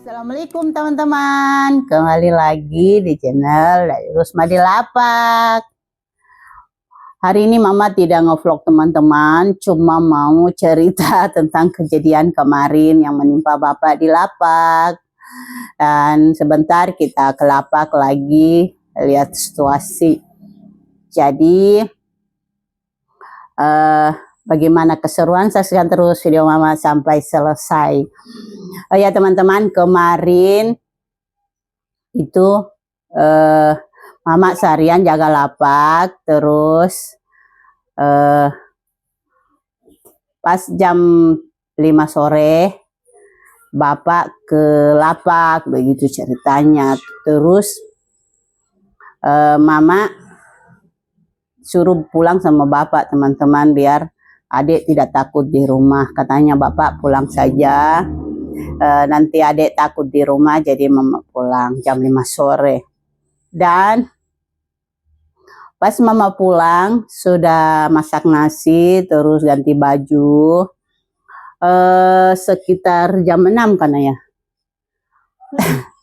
Assalamualaikum teman-teman, kembali lagi di channel dari Rusmadi Lapak. Hari ini Mama tidak ngevlog teman-teman, cuma mau cerita tentang kejadian kemarin yang menimpa Bapak di Lapak. Dan sebentar kita ke Lapak lagi lihat situasi. Jadi bagaimana keseruan, saksikan terus video Mama sampai selesai. Oh ya teman-teman, kemarin itu Mama seharian jaga lapak, terus pas jam 5 sore Bapak ke lapak, begitu ceritanya. Terus Mama suruh pulang sama Bapak teman-teman, biar adik tidak takut di rumah. Katanya Bapak pulang saja, nanti adik takut di rumah, jadi Mama pulang jam 5 sore. Dan pas Mama pulang sudah masak nasi, terus ganti baju, sekitar jam 6 kan ya.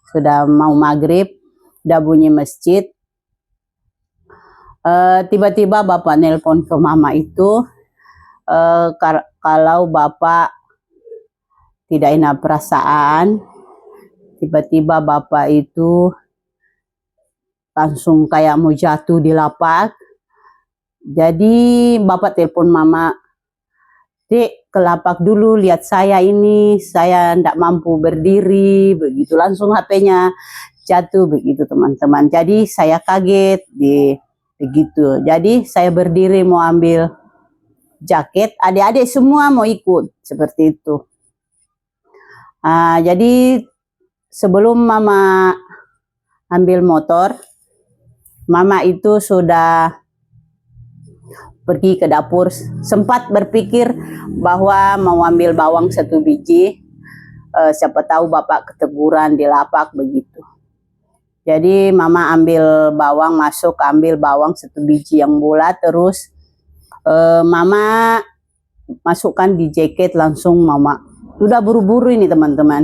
Sudah mau maghrib, udah bunyi masjid. Tiba-tiba Bapak nelpon ke Mama itu, kalau Bapak tidak enak perasaan. Tiba-tiba Bapak itu langsung kayak mau jatuh di lapak. Jadi Bapak telepon Mama, "Dek, ke lapak dulu, lihat saya ini, saya tidak mampu berdiri." Begitu langsung HP-nya jatuh begitu teman-teman. Jadi saya kaget begitu. Jadi saya berdiri mau ambil jaket, adik-adik semua mau ikut seperti itu. Jadi sebelum Mama ambil motor, Mama itu sudah pergi ke dapur. Sempat berpikir bahwa mau ambil bawang 1 biji, siapa tahu Bapak keteguran di lapak begitu. Jadi Mama ambil bawang, ambil bawang 1 biji yang bulat, terus Mama masukkan di jaket langsung. Mama sudah buru-buru ini teman-teman.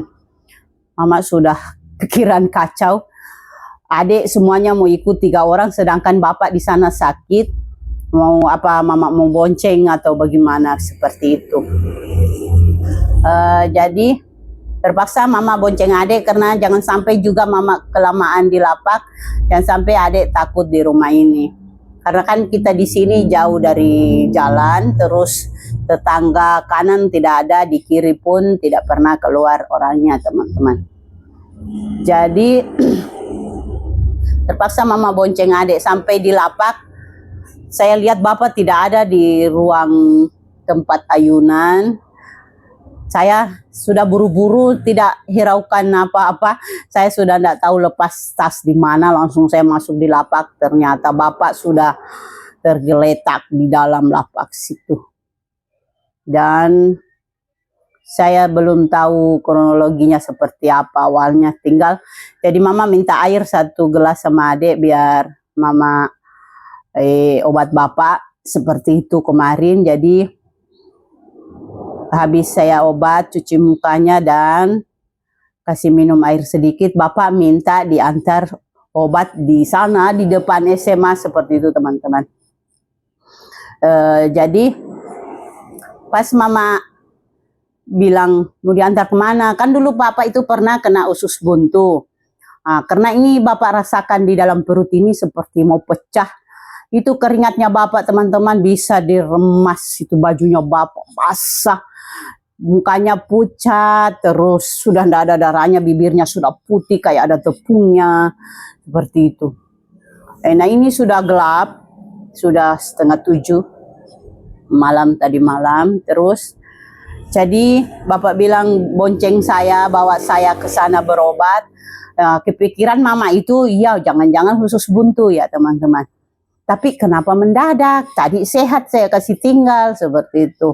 Mama sudah pikiran kacau. Adik semuanya mau ikut 3 orang, sedangkan Bapak di sana sakit. Mau apa, Mama mau bonceng atau bagaimana seperti itu. Jadi terpaksa Mama bonceng adik, karena jangan sampai juga Mama kelamaan di lapak, jangan sampai adik takut di rumah ini. Karena kan kita di sini jauh dari jalan, terus tetangga kanan tidak ada, di kiri pun tidak pernah keluar orangnya teman-teman. Jadi terpaksa Mama bonceng adik sampai di lapak. Saya lihat Bapak tidak ada di ruang tempat ayunan. Saya sudah buru-buru, tidak hiraukan apa-apa. Saya sudah tidak tahu lepas tas di mana, langsung saya masuk di lapak. Ternyata Bapak sudah tergeletak di dalam lapak situ. Dan saya belum tahu kronologinya seperti apa awalnya. Jadi Mama minta air 1 gelas sama adik biar Mama obat Bapak seperti itu kemarin. Jadi habis saya obat, cuci mukanya dan kasih minum air sedikit, Bapak minta diantar obat di sana di depan SMA seperti itu teman-teman. Jadi pas Mama bilang mau diantar kemana, kan dulu Bapak itu pernah kena usus buntu. Karena ini Bapak rasakan di dalam perut ini seperti mau pecah. Itu keringatnya Bapak teman-teman bisa diremas, itu bajunya Bapak basah, mukanya pucat, terus sudah tidak ada darahnya, bibirnya sudah putih kayak ada tepungnya seperti itu. Nah ini sudah gelap, sudah 6:30 malam tadi malam. Terus jadi Bapak bilang bonceng saya, bawa saya ke sana berobat. Kepikiran Mama itu, iya jangan-jangan usus buntu ya teman-teman. Tapi kenapa mendadak? Tadi sehat saya kasih tinggal seperti itu.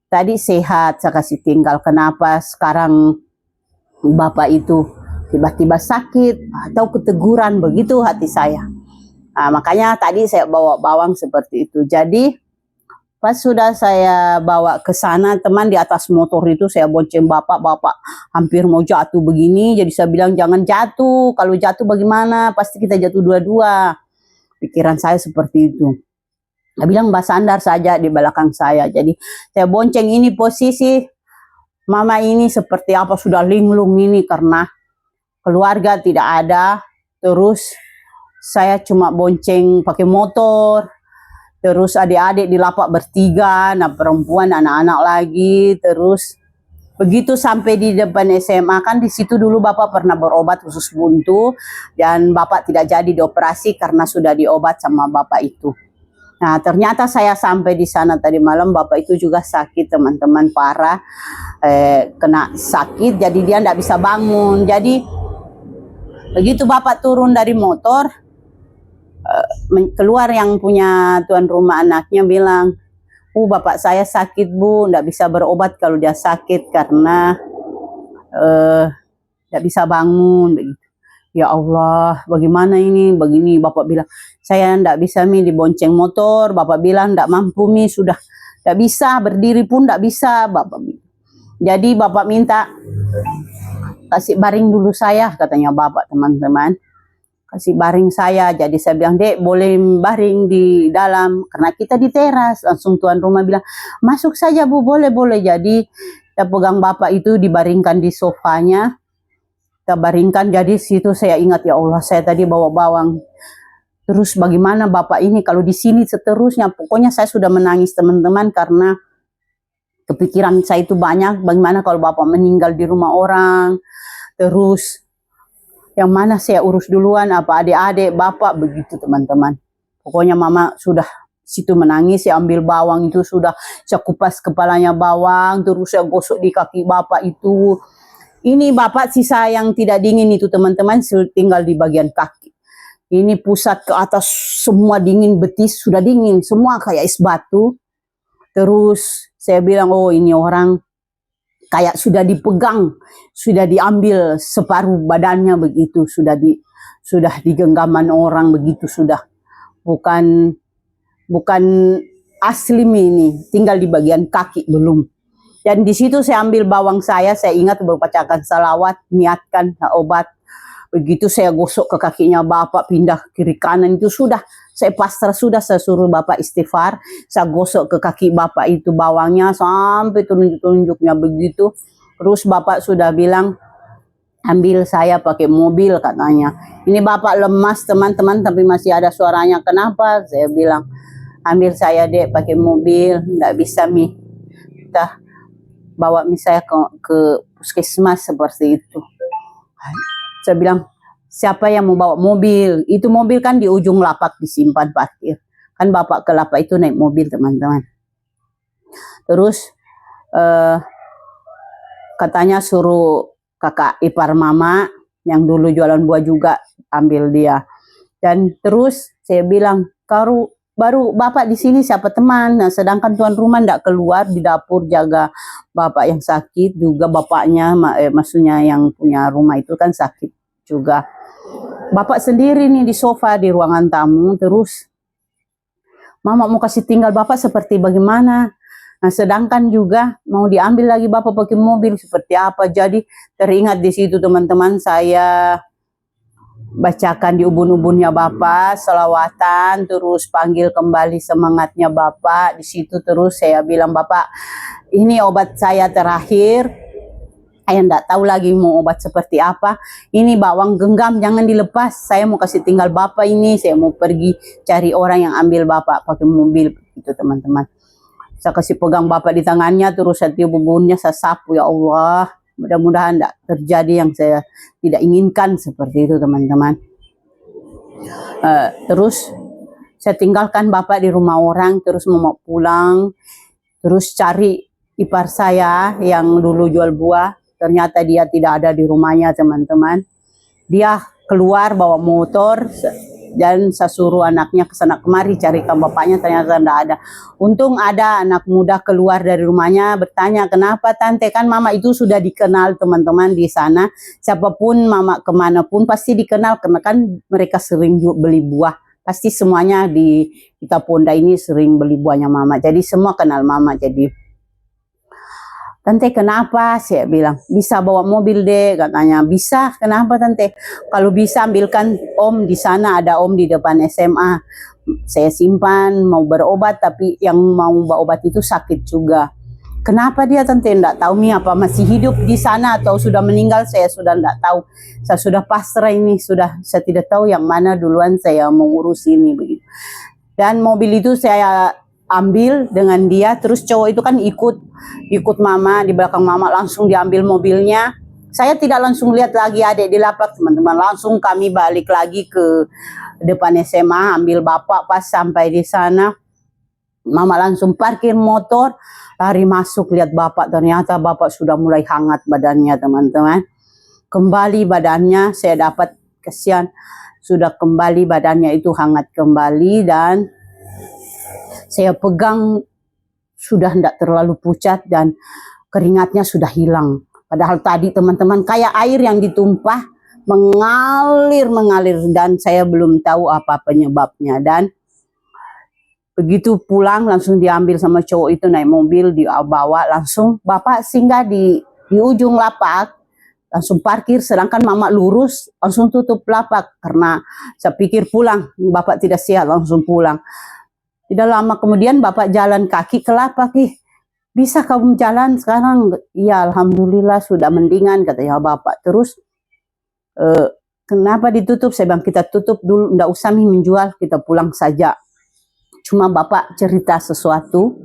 Tadi sehat saya kasih tinggal. Kenapa sekarang Bapak itu tiba-tiba sakit atau keteguran, begitu hati saya. Makanya tadi saya bawa bawang seperti itu. Jadi Pas sudah saya bawa ke sana, teman di atas motor itu saya bonceng bapak hampir mau jatuh begini. Jadi saya bilang jangan jatuh, kalau jatuh bagaimana? Pasti kita jatuh dua-dua. Pikiran saya seperti itu. Dia bilang bersandar saja di belakang saya. Jadi saya bonceng ini posisi mama ini seperti apa sudah linglung ini karena keluarga tidak ada. Terus saya cuma bonceng pakai motor. Terus adik-adik di lapak bertiga, nah perempuan, anak-anak lagi. Terus begitu sampai di depan SMA, kan di situ dulu bapak pernah berobat usus buntu dan bapak tidak jadi dioperasi karena sudah diobat sama bapak itu. Nah ternyata saya sampai di sana tadi malam, bapak itu juga sakit teman-teman, parah, kena sakit, jadi dia tidak bisa bangun. Jadi begitu bapak turun dari motor, keluar yang punya tuan rumah anaknya bilang, bapak saya sakit bu, tidak bisa berobat kalau dia sakit karena tidak bisa bangun. Begitu. Ya Allah, bagaimana ini? Begini bapak bilang, saya tidak bisa dibonceng motor. Bapak bilang tidak mampu sudah tidak bisa berdiri pun tidak bisa bapak. Jadi bapak minta kasih baring dulu saya, katanya bapak, teman-teman. Kasih baring saya. Jadi saya bilang, dek boleh baring di dalam karena kita di teras. Langsung tuan rumah bilang, masuk saja bu, boleh. Jadi saya pegang bapak itu dibaringkan di sofanya, kita baringkan. Jadi situ saya ingat, ya Allah, saya tadi bawa bawang. Terus bagaimana bapak ini kalau di sini seterusnya? Pokoknya saya sudah menangis teman-teman karena kepikiran saya itu banyak. Bagaimana kalau bapak meninggal di rumah orang? Terus yang mana saya urus duluan, apa adik-adik, bapak, begitu teman-teman. Pokoknya mama sudah situ menangis, saya ambil bawang itu, sudah saya kupas kepalanya bawang, terus saya gosok di kaki bapak itu. Ini bapak sisa yang tidak dingin itu teman-teman, tinggal di bagian kaki. Ini pusat ke atas semua dingin, betis sudah dingin, semua kayak es batu. Terus saya bilang, oh ini orang kayak sudah dipegang, sudah diambil separuh badannya begitu, sudah di genggaman orang begitu, sudah bukan asli ini, tinggal di bagian kaki belum. Dan di situ saya ambil bawang saya ingat berbacakan salawat, niatkan obat. Begitu saya gosok ke kakinya bapak, pindah kiri kanan itu sudah saya pasrah, sudah saya suruh bapak istighfar, saya gosok ke kaki bapak itu bawangnya sampai tunjuk-tunjuknya begitu. Terus bapak sudah bilang, ambil saya pakai mobil katanya. Ini bapak lemas teman-teman tapi masih ada suaranya. Kenapa? Saya bilang, ambil saya dek pakai mobil, nggak bisa kita bawa saya ke puskesmas seperti itu. Saya bilang, siapa yang mau bawa mobil? Itu mobil kan di ujung lapak disimpan parkir. Kan bapak ke lapak itu naik mobil teman-teman. Terus katanya suruh kakak ipar mama yang dulu jualan buah juga ambil dia. Dan terus saya bilang, baru bapak di sini siapa teman? Nah, sedangkan tuan rumah ndak keluar di dapur jaga bapak yang sakit juga, bapaknya maksudnya yang punya rumah itu kan sakit juga. Bapak sendiri nih di sofa di ruangan tamu. Terus mama mau kasih tinggal bapak seperti bagaimana? Nah, sedangkan juga mau diambil lagi bapak pakai mobil seperti apa? Jadi teringat di situ teman-teman, saya bacakan di ubun-ubunnya bapak, selawatan, terus panggil kembali semangatnya bapak di situ. Terus saya bilang, bapak ini obat saya terakhir, saya enggak tahu lagi mau obat seperti apa. Ini bawang genggam jangan dilepas, saya mau kasih tinggal bapak ini, saya mau pergi cari orang yang ambil bapak pakai mobil itu teman-teman. Saya kasih pegang bapak di tangannya, terus saya tiup ubunnya, saya sapu, ya Allah. Mudah-mudahan tidak terjadi yang saya tidak inginkan seperti itu teman-teman. Terus saya tinggalkan bapak di rumah orang, terus mau pulang, terus cari ipar saya yang dulu jual buah. Ternyata dia tidak ada di rumahnya teman-teman. Dia keluar bawa motor dan saya suruh anaknya ke sana kemari carikan bapaknya, ternyata tidak ada. Untung ada anak muda keluar dari rumahnya bertanya, kenapa tante? Kan mama itu sudah dikenal teman-teman di sana. Siapapun mama kemanapun pasti dikenal karena kan mereka sering beli buah pasti semuanya di kita Ponda ini sering beli buahnya mama. Jadi semua kenal mama. Jadi, tante kenapa? Saya bilang, bisa bawa mobil deh, katanya. Bisa, kenapa tante? Kalau bisa ambilkan om di sana, ada om di depan SMA. Saya simpan, mau berobat, tapi yang mau berobat itu sakit juga. Kenapa dia tante? Enggak tahu nih apa masih hidup di sana atau sudah meninggal, saya sudah enggak tahu. Saya sudah pasrah ini, saya tidak tahu yang mana duluan saya mau urus ini begitu. Dan mobil itu saya ambil dengan dia, terus cowok itu kan ikut mama di belakang mama, langsung diambil mobilnya. Saya tidak langsung lihat lagi adik di lapak, teman-teman. Langsung kami balik lagi ke depan SMA, ambil bapak. Pas sampai di sana, mama langsung parkir motor, lari masuk lihat bapak. Ternyata bapak sudah mulai hangat badannya, teman-teman. Kembali badannya, saya dapat kasihan, sudah kembali badannya itu hangat kembali, dan saya pegang sudah tidak terlalu pucat dan keringatnya sudah hilang. Padahal tadi teman-teman kayak air yang ditumpah mengalir dan saya belum tahu apa penyebabnya. Dan begitu pulang langsung diambil sama cowok itu, naik mobil dibawa langsung bapak singgah di ujung lapak, langsung parkir, sedangkan mama lurus langsung tutup lapak karena saya pikir pulang bapak tidak sehat, langsung pulang. Tidak lama kemudian bapak jalan kaki ke lapak. Bisa kamu jalan sekarang? Iya, alhamdulillah sudah mendingan, katanya bapak. Terus kenapa ditutup? Saya bilang kita tutup dulu, enggak usah nih menjual, kita pulang saja. Cuma bapak cerita sesuatu,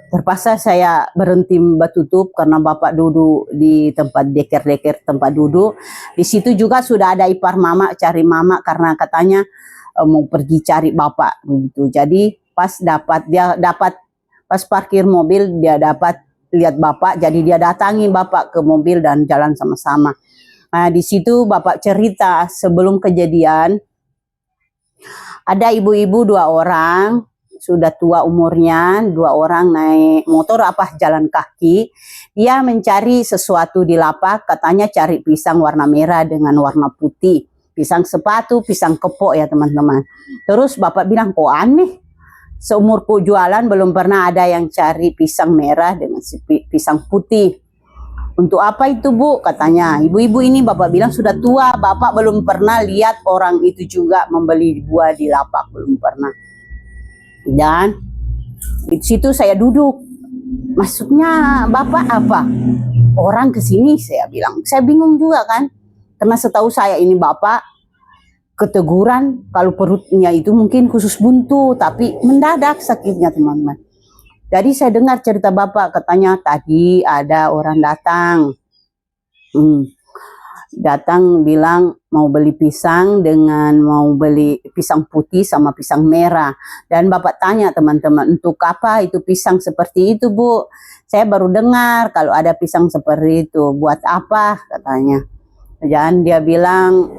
terpaksa saya berhenti tutup karena bapak duduk di tempat deker tempat duduk. Di situ juga sudah ada ipar mama cari mama karena katanya mau pergi cari bapak begitu. Jadi pas pas parkir mobil dia dapat lihat bapak, jadi dia datangi bapak ke mobil dan jalan sama-sama. Nah, di situ bapak cerita sebelum kejadian ada ibu-ibu 2 orang, sudah tua umurnya, 2 orang naik motor jalan kaki. Dia mencari sesuatu di lapak, katanya cari pisang warna merah dengan warna putih. Pisang sepatu, pisang kepok ya teman-teman. Terus bapak bilang, kok aneh, seumurku jualan belum pernah ada yang cari pisang merah dengan pisang putih. Untuk apa itu bu? Katanya ibu-ibu ini bapak bilang sudah tua, bapak belum pernah lihat orang itu juga membeli buah di lapak, belum pernah. Dan di situ saya duduk, maksudnya bapak apa? Orang kesini, saya bilang. Saya bingung juga kan, karena setahu saya ini bapak keteguran kalau perutnya itu mungkin khusus buntu, tapi mendadak sakitnya teman-teman. Jadi saya dengar cerita bapak, katanya tadi ada orang datang. Datang bilang mau beli pisang mau beli pisang putih sama pisang merah. Dan bapak tanya teman-teman, untuk apa itu pisang seperti itu bu? Saya baru dengar kalau ada pisang seperti itu, buat apa katanya. Dan dia bilang,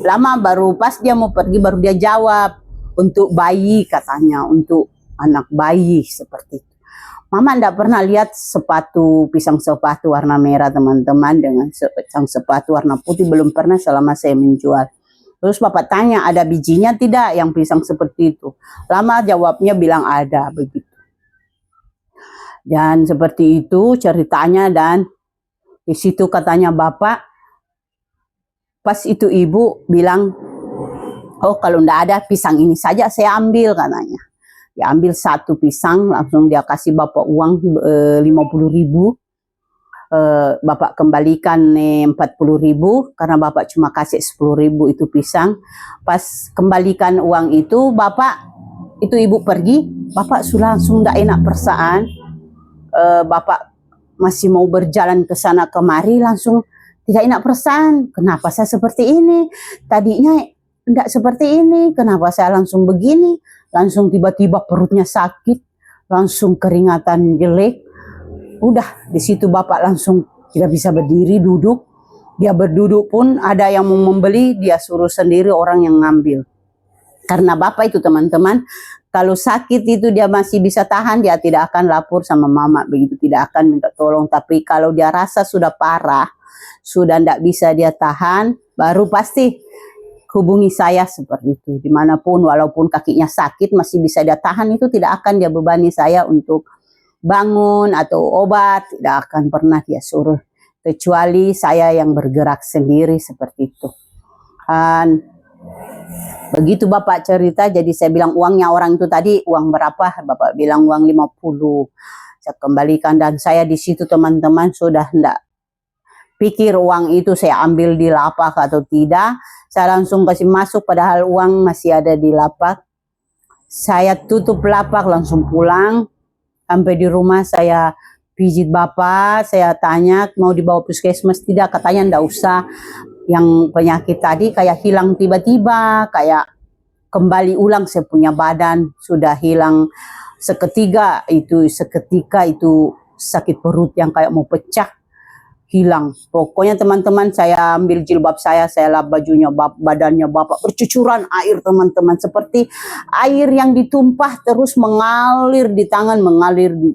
lama baru pas dia mau pergi baru dia jawab, untuk bayi katanya, untuk anak bayi seperti itu. Mama enggak pernah lihat pisang sepatu warna merah teman-teman dengan pisang sepatu warna putih, belum pernah selama saya menjual. Terus bapak tanya, ada bijinya tidak yang pisang seperti itu? Lama jawabnya bilang ada begitu. Dan seperti itu ceritanya, dan di situ katanya bapak, pas itu ibu bilang, oh kalau enggak ada pisang ini saja saya ambil katanya. Dia ambil 1 pisang, langsung dia kasih bapak uang 50.000. Bapak kembalikan 40.000 karena bapak cuma kasih 10.000 itu pisang. Pas kembalikan uang itu itu ibu pergi, bapak sudah langsung enggak enak perasaan. Bapak masih mau berjalan ke sana kemari, langsung tidak enak perasaan. Kenapa saya seperti ini? Tadinya enggak seperti ini. Kenapa saya langsung begini? Langsung tiba-tiba perutnya sakit, langsung keringatan jelek. Udah di situ bapak langsung tidak bisa berdiri, duduk. Dia berduduk pun ada yang mau membeli, dia suruh sendiri orang yang ngambil. Karena bapak itu teman-teman, kalau sakit itu dia masih bisa tahan, dia tidak akan lapor sama mama, begitu, tidak akan minta tolong. Tapi kalau dia rasa sudah parah, sudah tidak bisa dia tahan, baru pasti hubungi saya seperti itu. Dimanapun, walaupun kakinya sakit, masih bisa dia tahan, itu tidak akan dia bebani saya untuk bangun atau obat, tidak akan pernah dia suruh. Kecuali saya yang bergerak sendiri seperti itu. Dan begitu Bapak cerita, jadi saya bilang uangnya orang itu tadi, uang berapa? Bapak bilang uang 50. Saya kembalikan dan saya di situ teman-teman sudah hendak pikir uang itu saya ambil di lapak atau tidak. Saya langsung kasih masuk padahal uang masih ada di lapak. Saya tutup lapak langsung pulang. Sampai di rumah saya pijit Bapak, saya tanya mau dibawa puskesmas tidak, katanya ndak usah. Yang penyakit tadi kayak hilang tiba-tiba, kayak kembali ulang saya punya badan, sudah hilang seketika itu sakit perut yang kayak mau pecah, hilang. Pokoknya teman-teman, saya ambil jilbab saya lap bajunya, badannya Bapak bercucuran air teman-teman, seperti air yang ditumpah terus mengalir di tangan, mengalir di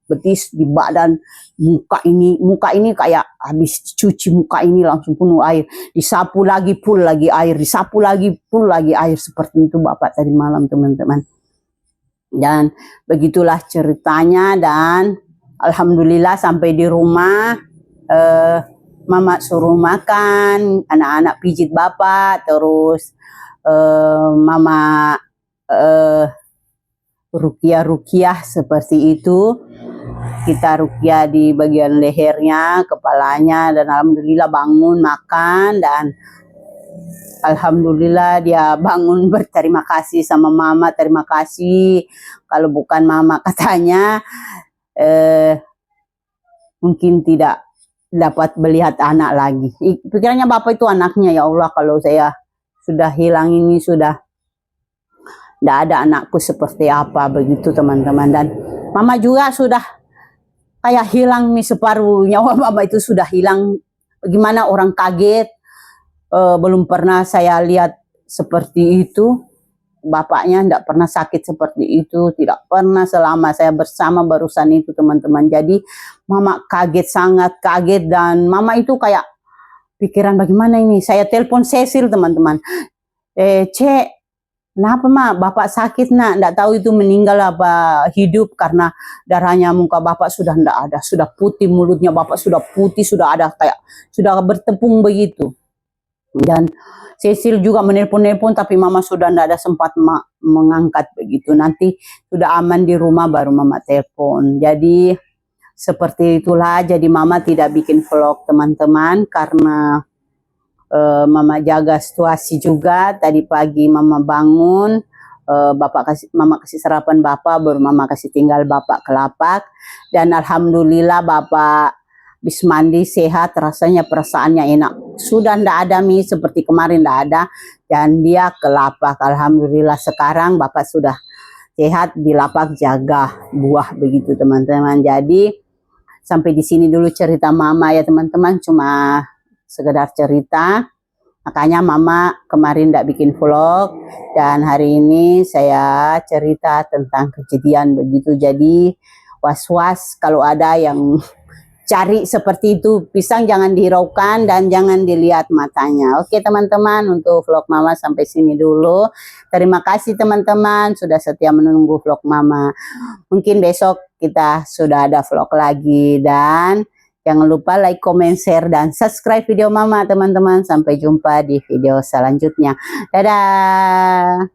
betis, di badan, muka ini kayak habis cuci, muka ini langsung penuh air, disapu lagi full lagi air, disapu lagi full lagi air, seperti itu Bapak tadi malam teman-teman. Dan begitulah ceritanya, dan alhamdulillah sampai di rumah Mama suruh makan, anak-anak pijit Bapak, terus Mama rukiah seperti itu. Kita rukiah di bagian lehernya, kepalanya, dan alhamdulillah bangun makan, dan alhamdulillah dia bangun berterima kasih sama Mama, terima kasih. Kalau bukan Mama katanya mungkin tidak dapat melihat anak lagi. Pikirannya Bapak itu anaknya, ya Allah kalau saya sudah hilang ini, sudah tidak ada anakku seperti apa, begitu teman-teman. Dan Mama juga sudah kayak hilang nih, separuh nyawa Mama itu sudah hilang. Bagaimana orang kaget, belum pernah saya lihat seperti itu. Bapaknya tidak pernah sakit seperti itu, tidak pernah selama saya bersama barusan itu teman-teman. Jadi Mama kaget, sangat kaget, dan Mama itu kayak pikiran bagaimana ini. Saya telepon Cecil teman-teman, Cek, kenapa Mak, Bapak sakit nak? Tidak tahu itu meninggal apa hidup, karena darahnya muka Bapak sudah tidak ada, sudah putih, mulutnya Bapak sudah putih, sudah ada kayak sudah bertepung begitu. Dan Cecil juga menelpon-nelpon, tapi Mama sudah tidak ada sempat mengangkat begitu. Nanti sudah aman di rumah baru Mama telepon. Jadi seperti itulah. Jadi Mama tidak bikin vlog teman-teman karena Mama jaga situasi juga. Tadi pagi Mama bangun, Mama kasih sarapan Bapak, baru Mama kasih tinggal Bapak ke lapak. Dan alhamdulillah Bapak habis mandi sehat, rasanya perasaannya enak. Sudah tidak ada mie seperti kemarin, tidak ada. Dan dia ke lapak. Alhamdulillah sekarang Bapak sudah sehat di lapak jaga buah begitu teman-teman. Jadi sampai di sini dulu cerita Mama ya teman-teman, cuma sekedar cerita. Makanya Mama kemarin tidak bikin vlog, dan hari ini saya cerita tentang kejadian begitu. Jadi was-was kalau ada yang cari seperti itu, pisang jangan dihiraukan dan jangan dilihat matanya. Oke teman-teman, untuk vlog Mama sampai sini dulu. Terima kasih teman-teman sudah setia menunggu vlog Mama. Mungkin besok kita sudah ada vlog lagi, dan jangan lupa like, comment, share, dan subscribe video Mama teman-teman. Sampai jumpa di video selanjutnya. Dadah.